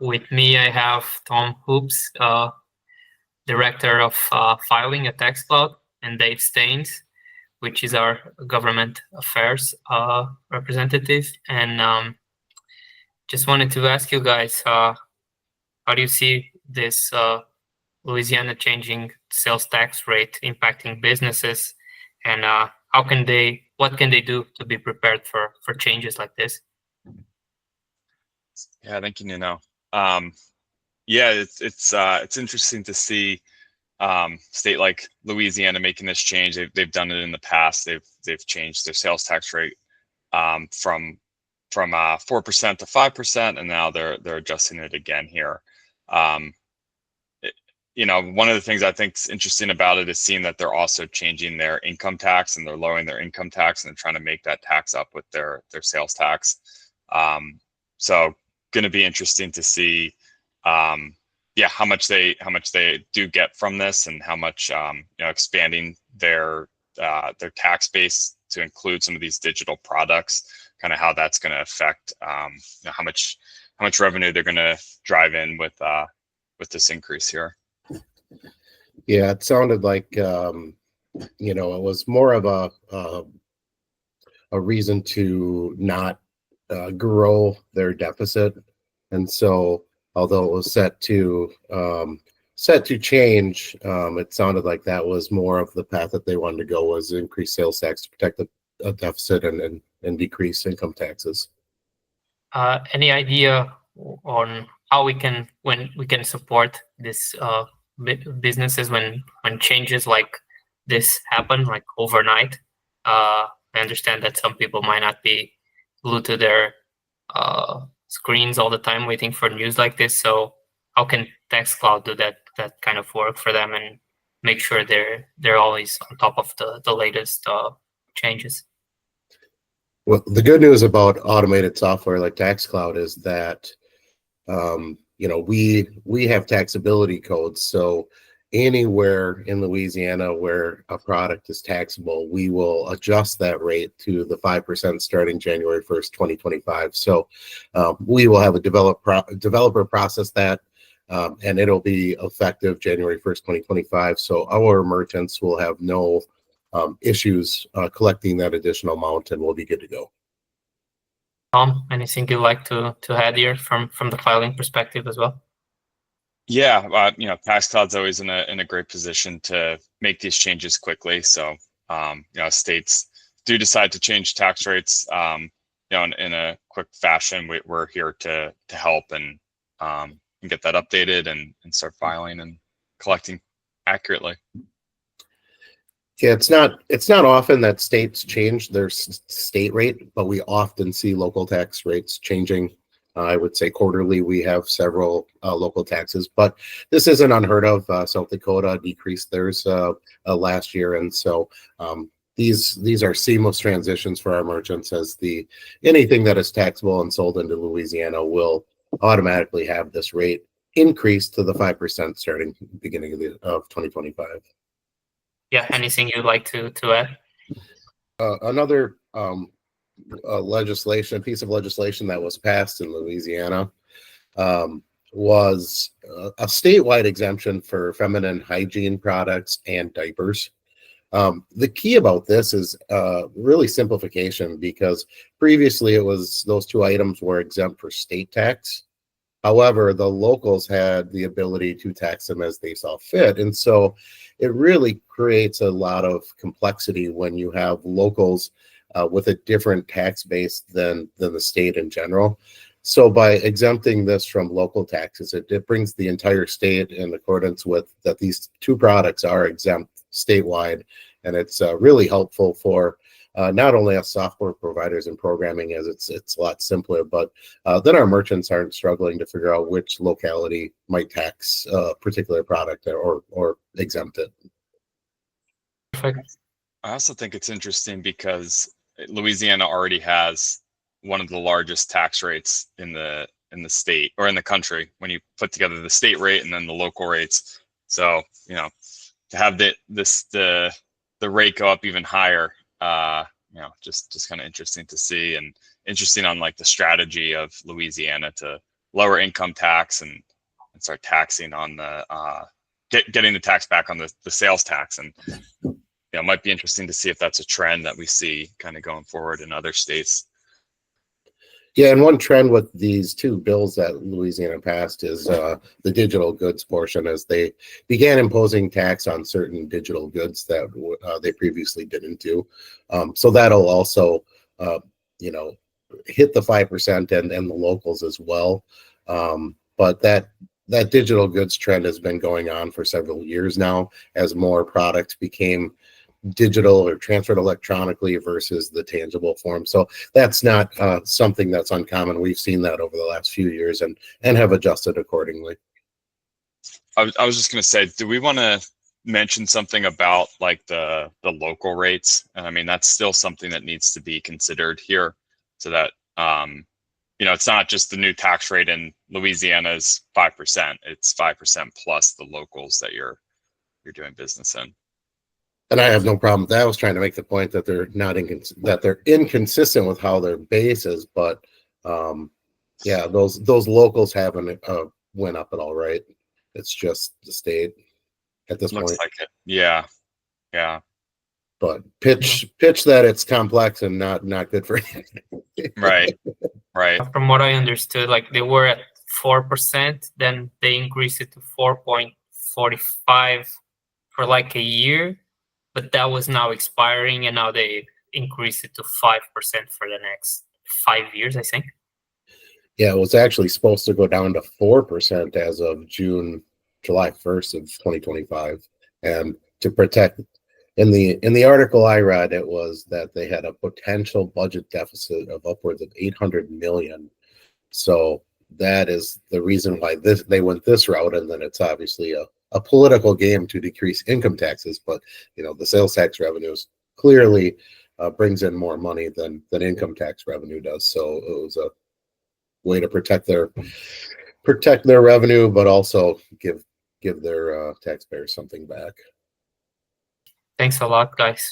with me, I have Tom Hoops, Director of Filing at TaxCloud, and Dave Steines, which is our government affairs representative. And just wanted to ask you guys, how do you see this Louisiana changing sales tax rate impacting businesses, and what can they do to be prepared for changes like this? Yeah, thank you, Nino. Yeah, it's interesting to see state like Louisiana making this change. They've done it in the past. They've changed their sales tax rate from 4% to 5%, and now they're adjusting it again here. One of the things I think is interesting about it is seeing that they're also changing their income tax, and they're lowering their income tax, and they're trying to make that tax up with their sales tax. So going to be interesting to see how much they do get from this, and how much expanding their tax base to include some of these digital products, kind of how that's going to affect how much revenue they're going to drive in with this increase here. Yeah, it sounded like it was more of a reason to not grow their deficit, and so although it was set to change, it sounded like that was more of the path that they wanted to go, was increase sales tax to protect the deficit and decrease income taxes. Any idea on how we can support this businesses when changes like this happen, like overnight? I understand that some people might not be glued to their screens all the time waiting for news like this. So how can TaxCloud do that kind of work for them and make sure they're always on top of the latest changes? Well, the good news about automated software like TaxCloud is that we have taxability codes. So anywhere in Louisiana where a product is taxable, we will adjust that rate to the 5% starting January 1st, 2025. So we will have a developer process that, and it'll be effective January 1st, 2025. So our merchants will have no issues collecting that additional amount, and we'll be good to go. Tom, anything you'd like to add here from the filing perspective as well? Yeah, TaxCloud's always in a great position to make these changes quickly. So, states do decide to change tax rates, in a quick fashion. We're here to help and get that updated and start filing and collecting accurately. Yeah, it's not often that states change their state rate, but we often see local tax rates changing. I would say quarterly we have several local taxes, but this isn't unheard of. South Dakota decreased theirs last year, and so these are seamless transitions for our merchants, as anything that is taxable and sold into Louisiana will automatically have this rate increase to the 5% starting beginning of 2025. Yeah, anything you'd like to add? Another piece of legislation that was passed in Louisiana was a statewide exemption for feminine hygiene products and diapers. The key about this is really simplification, because previously it was those two items were exempt for state tax. However, the locals had the ability to tax them as they saw fit. And so it really creates a lot of complexity when you have locals with a different tax base than the state in general. So by exempting this from local taxes, it brings the entire state in accordance with that these two products are exempt statewide. And it's really helpful for not only us software providers and programming, as it's a lot simpler, but then our merchants aren't struggling to figure out which locality might tax a particular product or exempt it. Perfect. I also think it's interesting because Louisiana already has one of the largest tax rates in the state or in the country when you put together the state rate and then the local rates. So to have the rate go up even higher, just kind of interesting to see, and interesting on like the strategy of Louisiana to lower income tax and start taxing on the getting the tax back on the sales tax. And it might be interesting to see if that's a trend that we see kind of going forward in other states. Yeah, and one trend with these two bills that Louisiana passed is the digital goods portion, as they began imposing tax on certain digital goods that they previously didn't do. So that'll also, hit the 5% and the locals as well. But that digital goods trend has been going on for several years now, as more products became digital or transferred electronically versus the tangible form. So that's not something that's uncommon. We've seen that over the last few years and have adjusted accordingly. I was just going to say, do we want to mention something about like the local rates? And I mean, that's still something that needs to be considered here, so that it's not just the new tax rate in Louisiana's 5%. It's 5% plus the locals that you're doing business in. And I have no problem with that. I was trying to make the point that they're not that they're inconsistent with how their base is, but those locals haven't went up at all, right? It's just the state at this point. Looks like it. Yeah. But pitch that it's complex and not good for anything. Right. From what I understood, like they were at 4%, then they increased it to 4.45 for like a year. But that was now expiring, and now they increased it to 5% for the next 5 years, I think. Yeah, it was actually supposed to go down to 4% as of July 1st of 2025. And to protect, in the article I read, it was that they had a potential budget deficit of upwards of $800 million. So that is the reason why they went this route, and then it's obviously a political game to decrease income taxes, but the sales tax revenues clearly brings in more money than income tax revenue does. So it was a way to protect their revenue, but also give their taxpayers something back. Thanks a lot, guys.